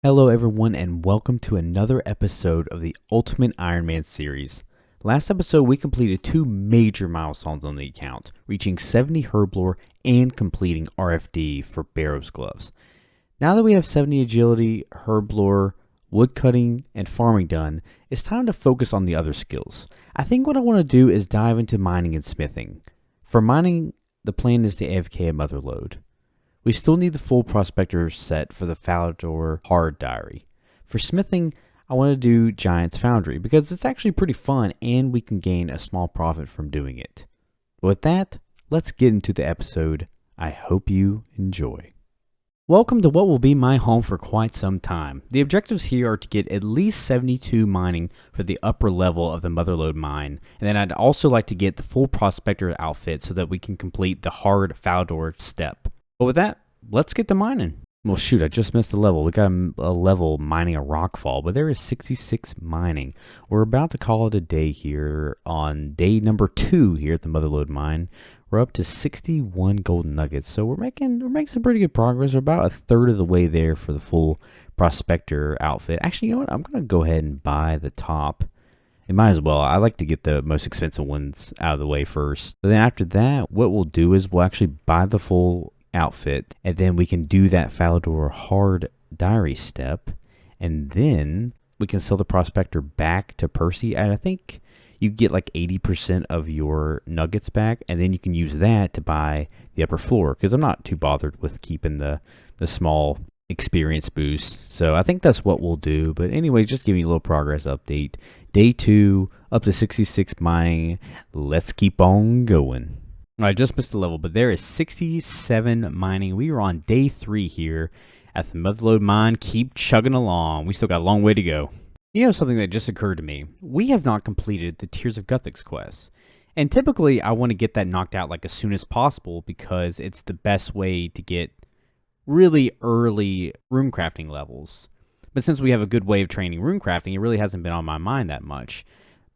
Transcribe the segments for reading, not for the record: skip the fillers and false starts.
Hello everyone and welcome to another episode of the Ultimate Iron Man series. Last episode we completed two major milestones on the account, reaching 70 herblore and completing RFD for Barrow's gloves. Now that we have 70 agility, herblore, woodcutting, and farming done, it's time to focus on the other skills. I think what I want to do is dive into mining and smithing. For mining, the plan is to AFK a motherlode. We still need the full prospector set for the Falador hard diary. For smithing, I want to do Giant's Foundry because it's actually pretty fun and we can gain a small profit from doing it. With that, let's get into the episode. I hope you enjoy. Welcome to what will be my home for quite some time. The objectives here are to get at least 72 mining for the upper level of the Motherlode mine, and then I'd also like to get the full prospector outfit so that we can complete the hard Falador step. But with that, let's get to mining. Well, shoot, I just missed a level. We got a level mining a rockfall, but there is 66 mining. We're about to call it a day here on day number 2 here at the Motherlode mine. We're up to 61 golden nuggets, so we're making some pretty good progress. We're about a third of the way there for the full prospector outfit. Actually, you know what? I'm going to go ahead and buy the top. It might as well. I like to get the most expensive ones out of the way first. But then after that, what we'll do is we'll actually buy the full outfit, and then we can do that Falador hard diary step, and then we can sell the prospector back to Percy, and I think you get like 80% of your nuggets back, and then you can use that to buy the upper floor, because I'm not too bothered with keeping the small experience boost. So I think that's what we'll do. But anyway, just giving you a little progress update. Day 2, up to 66 mining. Let's keep on going. I just missed a level, but there is 67 mining. We are on day 3 here at the Motherlode mine. Keep chugging along. We still got a long way to go. You know something that just occurred to me. We have not completed the Tears of Guthix quest. And typically, I want to get that knocked out like as soon as possible because it's the best way to get really early runecrafting levels. But since we have a good way of training runecrafting, it really hasn't been on my mind that much.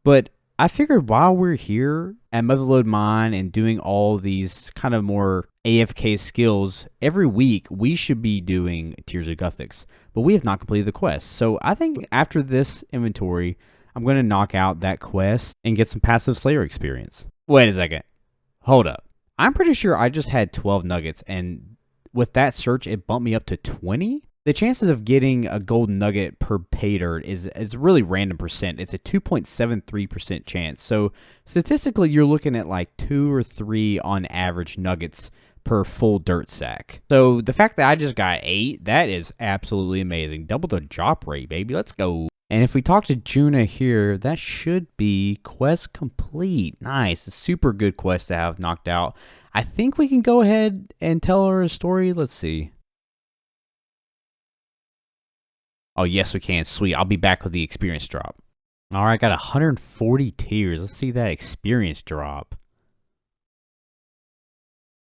But I figured while we're here at Motherlode Mine and doing all these kind of more AFK skills, every week we should be doing Tears of Guthix, but we have not completed the quest. So I think after this inventory, I'm going to knock out that quest and get some passive Slayer experience. Wait a second. Hold up. I'm pretty sure I just had 12 nuggets, and with that search, it bumped me up to 20? The chances of getting a golden nugget per pay dirt is a really random percent. It's a 2.73% chance. So statistically, you're looking at like 2 or 3 on average nuggets per full dirt sack. So the fact that I just got 8, that is absolutely amazing. Double the drop rate, baby. Let's go. And if we talk to Juna here, that should be quest complete. Nice. A super good quest to have knocked out. I think we can go ahead and tell her a story. Let's see. Oh, yes, we can. Sweet. I'll be back with the experience drop. All right, got 140 tiers. Let's see that experience drop.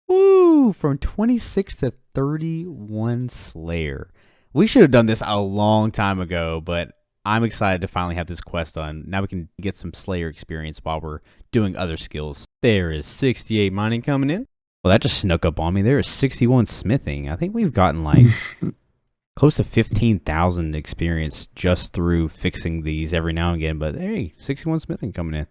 Woo! From 26 to 31 Slayer. We should have done this a long time ago, but I'm excited to finally have this quest done. Now we can get some Slayer experience while we're doing other skills. There is 68 mining coming in. Well, that just snuck up on me. There is 61 smithing. I think we've gotten like close to 15,000 experience just through fixing these every now and again. But hey, 61 smithing coming in.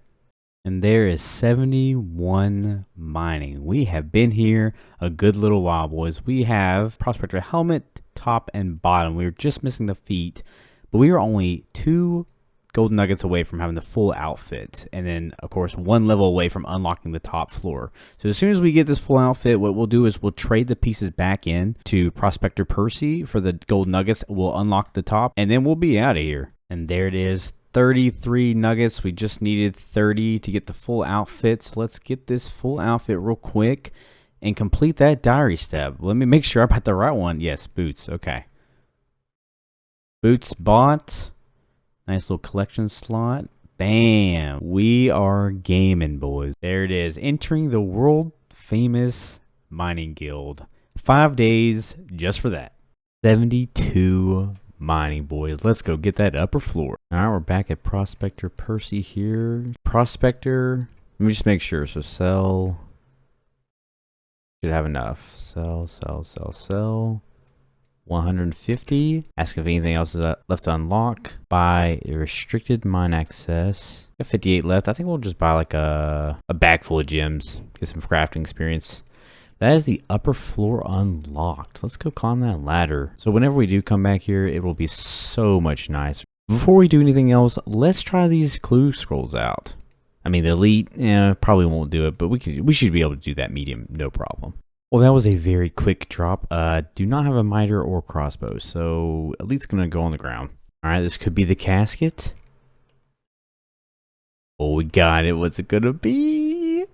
And there is 71 mining. We have been here a good little while, boys. We have prospector helmet, top and bottom. We were just missing the feet, but we are only 2 golden nuggets away from having the full outfit, and then of course 1 level away from unlocking the top floor. So as soon as we get this full outfit, what we'll do is we'll trade the pieces back in to Prospector Percy for the gold nuggets. We'll unlock the top, and then we'll be out of here. And there it is, 33 nuggets. We just needed 30 to get the full outfit. So let's get this full outfit real quick and complete that diary step. Let me make sure I got the right one. Yes, boots. Okay, boots bought. Nice little collection slot. Bam. We are gaming, boys. There it is. Entering the world famous mining guild. 5 days just for that. 72 mining, boys. Let's go get that upper floor. All right, we're back at Prospector Percy here. Prospector. Let me just make sure. So sell. Should have enough. Sell. 150. Ask if anything else is left to unlock. Buy a restricted mine access. Got 58 left. I think we'll just buy like a bag full of gems. Get some crafting experience. That is the upper floor unlocked. Let's go climb that ladder. So whenever we do come back here, it will be so much nicer. Before we do anything else, let's try these clue scrolls out. I mean, the elite, probably won't do it, but we should be able to do that medium, no problem. Well, that was a very quick drop. Do not have a miter or crossbow, so elite's gonna go on the ground. All right, this could be the casket. Oh, we got it. What's it gonna be?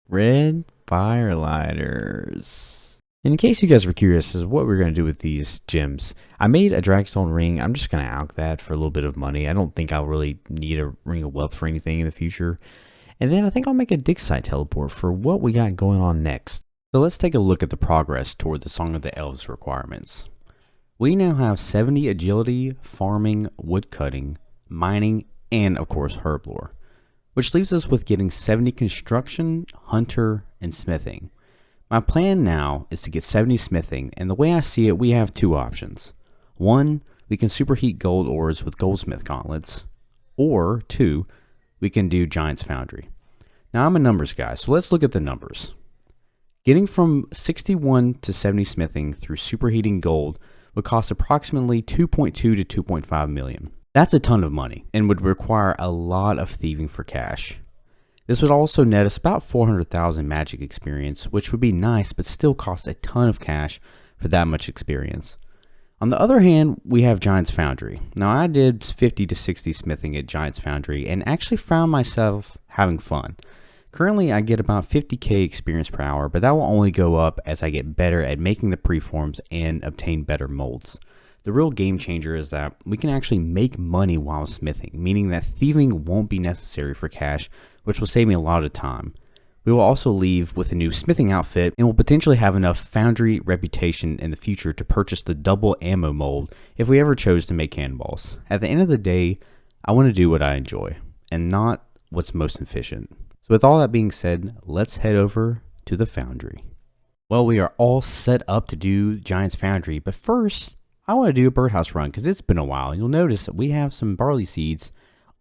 Red firelighters. In case you guys were curious as to what we're going to do with these gems, I made a dragstone ring. I'm just going to alch that for a little bit of money. I don't think I'll really need a ring of wealth for anything in the future. And then I think I'll make a dig site teleport for what we got going on next. So let's take a look at the progress toward the Song of the Elves requirements. We now have 70 agility, farming, woodcutting, mining, and of course herb lore, which leaves us with getting 70 construction, hunter, and smithing. My plan now is to get 70 smithing, and the way I see it, we have two options. One, we can superheat gold ores with goldsmith gauntlets, or two, we can do Giant's Foundry. Now I'm a numbers guy, so let's look at the numbers. Getting from 61 to 70 smithing through superheating gold would cost approximately 2.2 to 2.5 million. That's a ton of money and would require a lot of thieving for cash. This would also net us about 400,000 magic experience, which would be nice but still cost a ton of cash for that much experience. On the other hand, we have Giant's Foundry. Now I did 50 to 60 smithing at Giant's Foundry and actually found myself having fun. Currently I get about 50k experience per hour, but that will only go up as I get better at making the preforms and obtain better molds. The real game changer is that we can actually make money while smithing, meaning that thieving won't be necessary for cash, which will save me a lot of time. We will also leave with a new smithing outfit and will potentially have enough foundry reputation in the future to purchase the double ammo mold if we ever chose to make cannonballs. At the end of the day, I want to do what I enjoy and not what's most efficient. So with all that being said, let's head over to the foundry. Well, we are all set up to do Giant's Foundry, but first, I want to do a birdhouse run because it's been a while. You'll notice that we have some barley seeds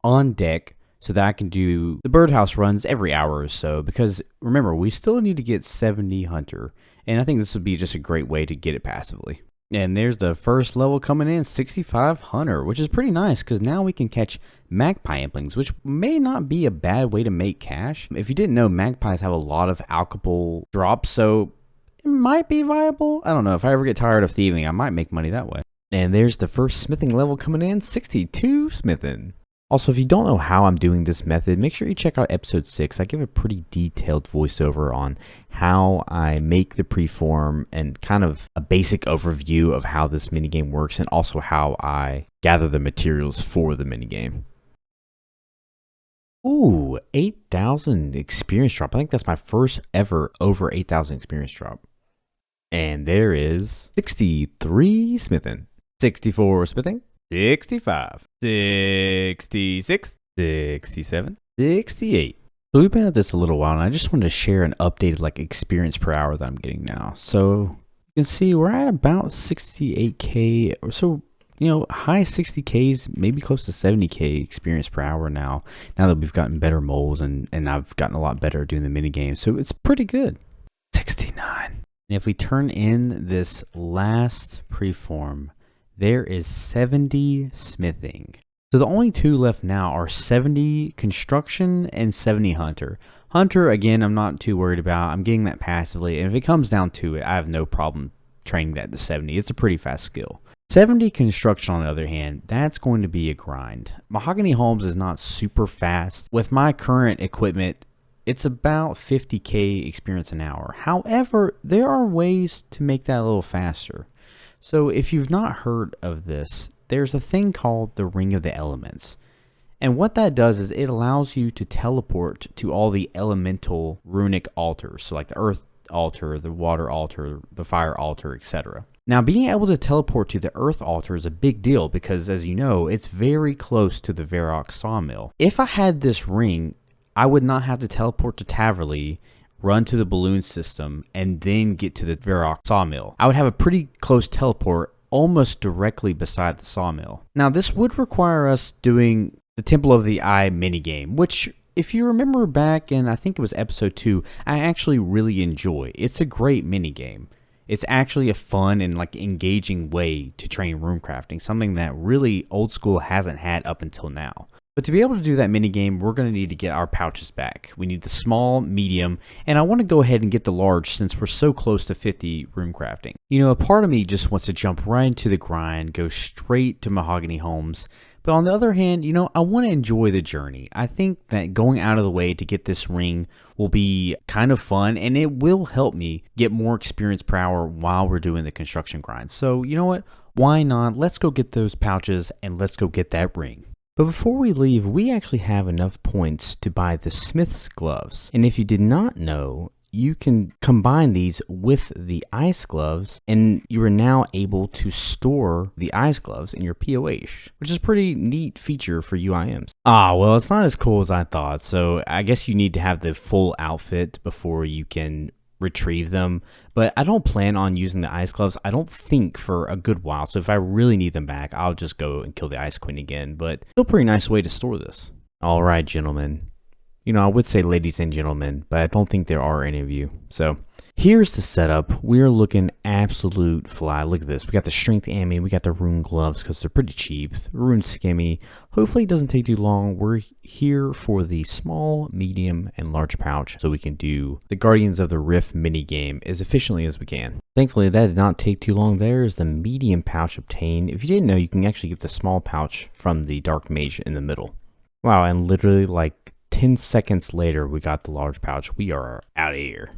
on deck so that I can do the birdhouse runs every hour or so, because remember, we still need to get 70 hunter, and I think this would be just a great way to get it passively. And there's the first level coming in, 65 hunter, which is pretty nice because now we can catch magpie implings, which may not be a bad way to make cash. If you didn't know, magpies have a lot of alchable drops, so it might be viable. I don't know. If I ever get tired of thieving, I might make money that way. And there's the first smithing level coming in, 62 smithing. Also, if you don't know how I'm doing this method, make sure you check out episode 6. I give a pretty detailed voiceover on how I make the preform and kind of a basic overview of how this minigame works, and also how I gather the materials for the minigame. Ooh, 8,000 experience drop. I think that's my first ever over 8,000 experience drop. And there is 63 smithing, 64 smithing, 65, 66, 67, 68. So we've been at this a little while, and I just wanted to share an updated experience per hour that I'm getting now. So you can see we're at about 68k or so, high 60ks, maybe close to 70k experience per hour now that we've gotten better molds and I've gotten a lot better at doing the mini games. So it's pretty good. 69. And if we turn in this last preform, there is 70 smithing. So the only two left now are 70 construction and 70 hunter. Hunter, again, I'm not too worried about. I'm getting that passively. And if it comes down to it, I have no problem training that to 70. It's a pretty fast skill. 70 construction, on the other hand, that's going to be a grind. Mahogany Homes is not super fast. With my current equipment, it's about 50k experience an hour. However, there are ways to make that a little faster. So if you've not heard of this, there's a thing called the Ring of the Elements. And what that does is it allows you to teleport to all the elemental runic altars. So like the earth altar, the water altar, the fire altar, etc. Now being able to teleport to the earth altar is a big deal because, as you know, it's very close to the Varrock sawmill. If I had this ring, I would not have to teleport to Taverley, run to the balloon system, and then get to the Varrock sawmill. I would have a pretty close teleport almost directly beside the sawmill. Now, this would require us doing the Temple of the Eye minigame, which, if you remember back in, I think it was episode 2, I actually really enjoy. It's a great minigame. It's actually a fun and engaging way to train rune crafting, something that really old school hasn't had up until now. But to be able to do that minigame, we're going to need to get our pouches back. We need the small, medium, and I want to go ahead and get the large since we're so close to 50 rune crafting. You know, a part of me just wants to jump right into the grind, go straight to Mahogany Homes. But on the other hand, you know, I want to enjoy the journey. I think that going out of the way to get this ring will be kind of fun, and it will help me get more experience per hour while we're doing the construction grind. So, you know what? Why not? Let's go get those pouches and let's go get that ring. But before we leave, we actually have enough points to buy the Smith's gloves. And if you did not know, you can combine these with the ice gloves, and you are now able to store the ice gloves in your POH, which is a pretty neat feature for UIMs. Well, it's not as cool as I thought, so I guess you need to have the full outfit before you can retrieve them, but I don't plan on using the ice gloves, I don't think, for a good while. So if I really need them back, I'll just go and kill the ice queen again. But still a pretty nice way to store this. All right, gentlemen. You know, I would say ladies and gentlemen, but I don't think there are any of you. So here's the setup. We're looking absolute fly. Look at this. We got the strength ammo. We got the rune gloves because they're pretty cheap. The rune skimmy. Hopefully it doesn't take too long. We're here for the small, medium, and large pouch so we can do the Guardians of the Rift mini game as efficiently as we can. Thankfully, that did not take too long. There is the medium pouch obtained. If you didn't know, you can actually get the small pouch from the Dark Mage in the middle. Wow, and literally 10 seconds later, we got the large pouch. We are out of here.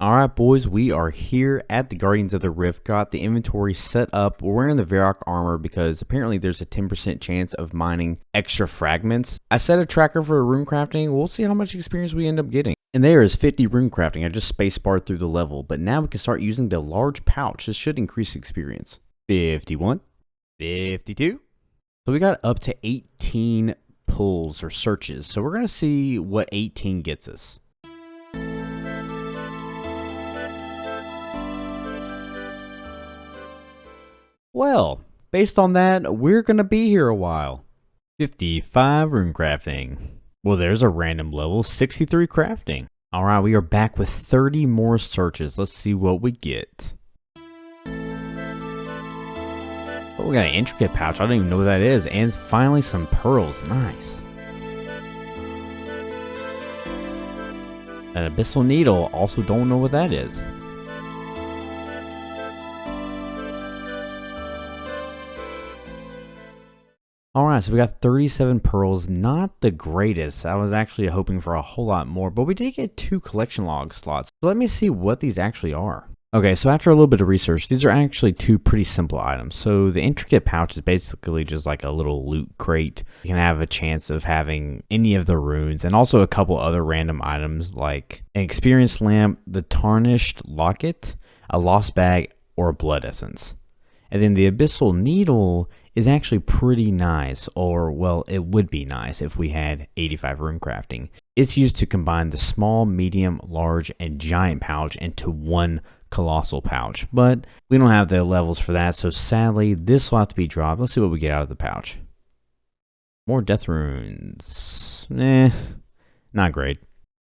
Alright, boys, we are here at the Guardians of the Rift. Got the inventory set up. We're wearing the Varrock armor because apparently there's a 10% chance of mining extra fragments. I set a tracker for rune crafting. We'll see how much experience we end up getting. And there is 50 rune crafting. I just spacebarred through the level, but now we can start using the large pouch. This should increase experience. 51, 52. So we got up to 18 pulls or searches. So we're going to see what 18 gets us. Well, based on that, we're going to be here a while. 55 rune crafting. Well, there's a random level, 63 crafting. All right, we are back with 30 more searches. Let's see what we get. Oh, we got an intricate pouch. I don't even know what that is. And finally some pearls. Nice. An abyssal needle. Also don't know what that is. Alright, so we got 37 pearls. Not the greatest. I was actually hoping for a whole lot more, but we did get 2 collection log slots. So let me see what these actually are. Okay, so after a little bit of research, these are actually 2 pretty simple items. So the intricate pouch is basically just like a little loot crate. You can have a chance of having any of the runes and also a couple other random items like an experience lamp, the tarnished locket, a lost bag, or a blood essence. And then the abyssal needle is actually pretty nice, or well, it would be nice if we had 85 rune crafting. It's used to combine the small, medium, large, and giant pouch into one colossal pouch, but we don't have the levels for that, so sadly this will have to be dropped. Let's see what we get out of the pouch. More death runes. Not great.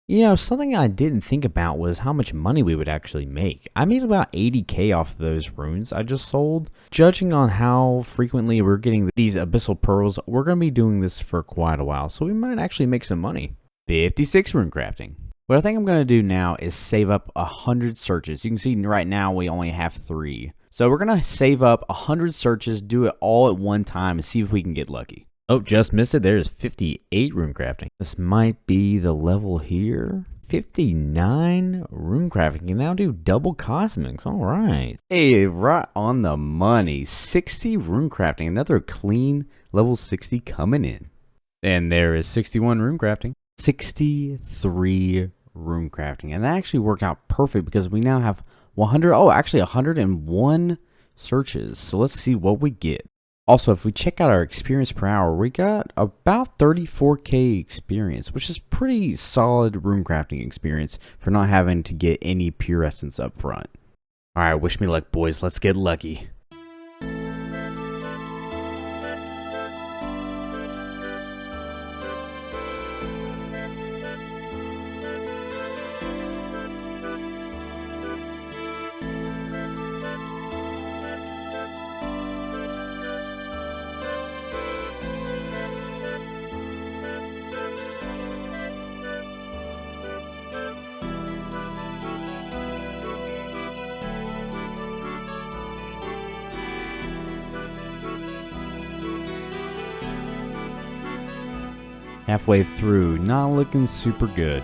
You know, something I didn't think about was how much money we would actually make. I made about 80k off of those runes I just sold. Judging on how frequently we're getting these abyssal pearls, we're going to be doing this for quite a while, so we might actually make some money. 56 rune crafting. What I think I'm going to do now is save up 100 searches. You can see right now we only have 3. So we're going to save up 100 searches, do it all at one time, and see if we can get lucky. Oh, just missed it. There's 58 rune crafting. This might be the level here. 59 rune crafting. You can now do double cosmics. All right. Hey, right on the money. 60 rune crafting. Another clean level 60 coming in. And there is 61 rune crafting. 63 rune crafting. And that actually worked out perfect because we now have 101 searches. So let's see what we get. Also, if we check out our experience per hour, we got about 34k experience, which is pretty solid room crafting experience for not having to get any pure essence up front. Alright, wish me luck, boys. Let's get lucky. Halfway through, not looking super good.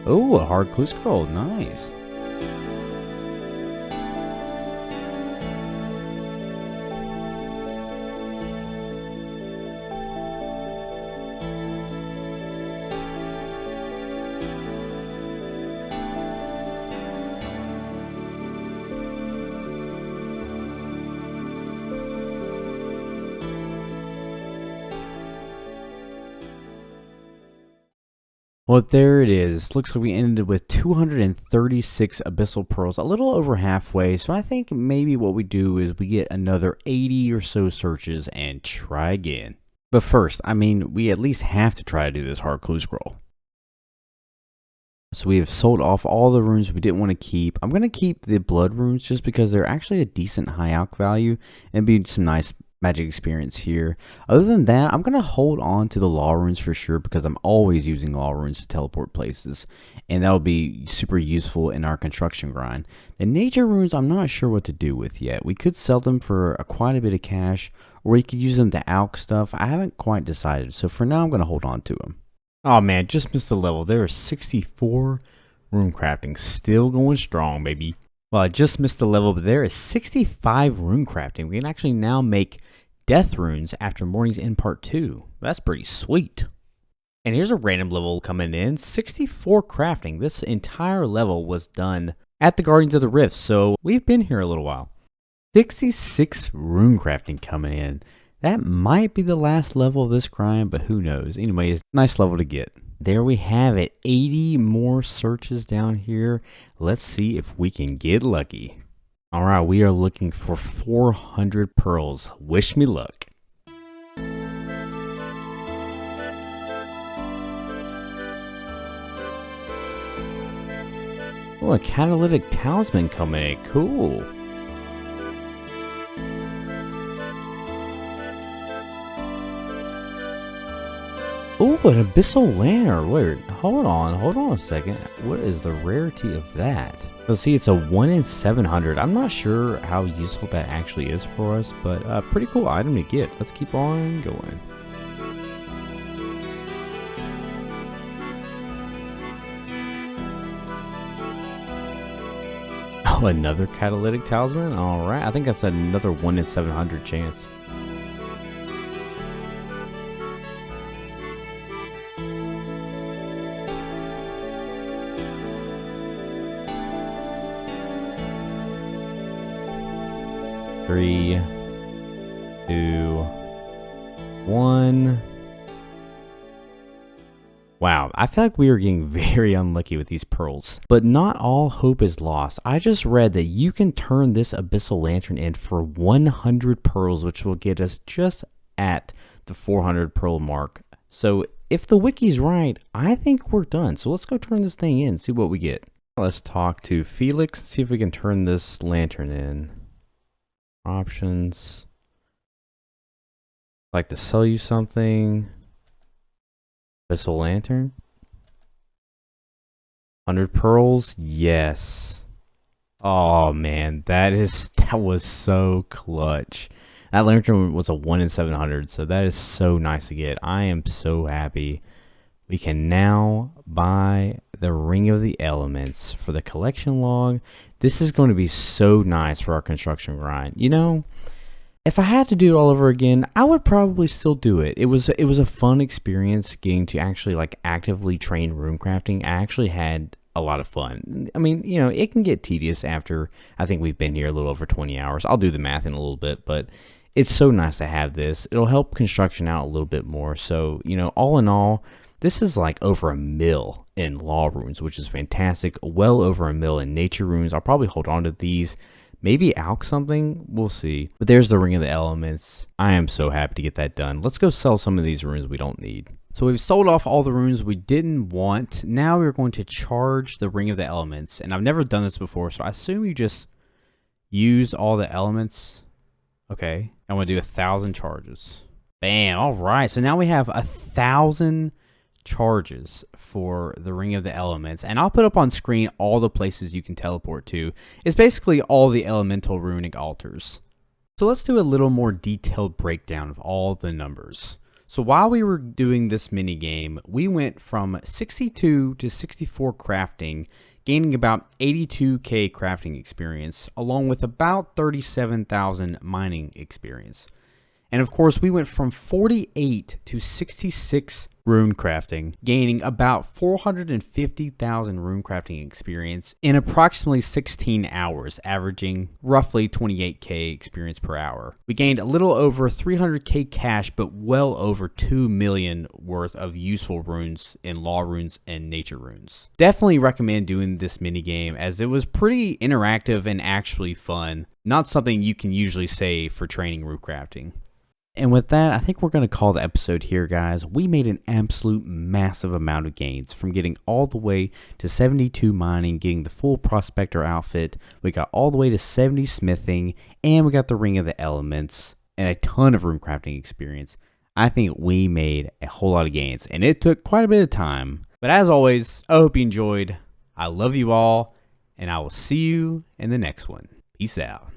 Oh, a hard clue scroll, nice. Well, there it is. Looks like we ended with 236 abyssal pearls, a little over halfway. So I think maybe what we do is we get another 80 or so searches and try again. But first, I mean, we at least have to try to do this hard clue scroll. So we have sold off all the runes we didn't want to keep. I'm going to keep the blood runes just because they're actually a decent high alch value and be some nice magic experience here. Other than that, I'm going to hold on to the law runes for sure because I'm always using law runes to teleport places. And that will be super useful in our construction grind. The nature runes, I'm not sure what to do with yet. We could sell them for quite a bit of cash, or we could use them to alch stuff. I haven't quite decided. So for now, I'm going to hold on to them. Oh man, just missed the level. There are 64 room crafting. Still going strong, baby. Well, I just missed the level, but there is 65 rune crafting. We can actually now make death runes after Morning's End Part 2. That's pretty sweet. And here's a random level coming in. 64 crafting. This entire level was done at the Guardians of the Rift, so we've been here a little while. 66 rune crafting coming in. That might be the last level of this grind, but who knows. Anyway, it's a nice level to get. There we have it. 80 more searches down here. Let's see if we can get lucky. All right, we are looking for 400 pearls. Wish me luck. Oh, a catalytic talisman coming in. Cool. Oh, an abyssal lantern. Wait, hold on a second. What is the rarity of that? Let's see, it's a 1 in 700. I'm not sure how useful that actually is for us, but pretty cool item to get. Let's keep on going. Oh, another catalytic talisman? Alright, I think that's another 1 in 700 chance. Three, 2, 1. Wow, I feel like we are getting very unlucky with these pearls. But not all hope is lost. I just read that you can turn this abyssal lantern in for 100 pearls, which will get us just at the 400 pearl mark. So if the wiki's right, I think we're done. So let's go turn this thing in and see what we get. Let's talk to Felix and see if we can turn this lantern in. Options. I'd like to sell you something. Abyssal lantern. 100 pearls. Yes. Oh man, that was so clutch. That lantern was a 1 in 700, so that is so nice to get. I am so happy. We can now buy the Ring of the Elements for the collection log. This is going to be so nice for our construction grind. You know, If I had to do it all over again, I would probably still do it. It was a fun experience getting to actually like actively train rune crafting. I actually had a lot of fun. I mean, you know, it can get tedious after I think we've been here a little over 20 hours. I'll do the math in a little bit, but it's so nice to have this. It'll help construction out a little bit more. So, you know, all in all, this is like over a mil in law runes, which is fantastic. Well over a mil in nature runes. I'll probably hold on to these. Maybe alch something, we'll see. But there's the Ring of the Elements. I am so happy to get that done. Let's go sell some of these runes we don't need. So we've sold off all the runes we didn't want. Now we're going to charge the Ring of the Elements. And I've never done this before, so I assume you just use all the elements. Okay, I want to do 1,000 charges. Bam, all right. So now we have 1,000 charges for the Ring of the Elements, and I'll put up on screen all the places you can teleport to. It's basically all the elemental runic altars. So let's do a little more detailed breakdown of all the numbers. So while we were doing this mini game, we went from 62 to 64 crafting, gaining about 82k crafting experience, along with about 37,000 mining experience. And of course, we went from 48 to 66 rune crafting, gaining about 450,000 rune crafting experience in approximately 16 hours, averaging roughly 28k experience per hour. We gained a little over 300k cash, but well over 2 million worth of useful runes in law runes and nature runes. Definitely recommend doing this mini game, as it was pretty interactive and actually fun. Not something you can usually say for training rune crafting. And with that, I think we're going to call the episode here, guys. We made an absolute massive amount of gains from getting all the way to 72 mining, getting the full prospector outfit. We got all the way to 70 smithing, and we got the Ring of the Elements and a ton of rune crafting experience. I think we made a whole lot of gains, and it took quite a bit of time. But as always, I hope you enjoyed. I love you all, and I will see you in the next one. Peace out.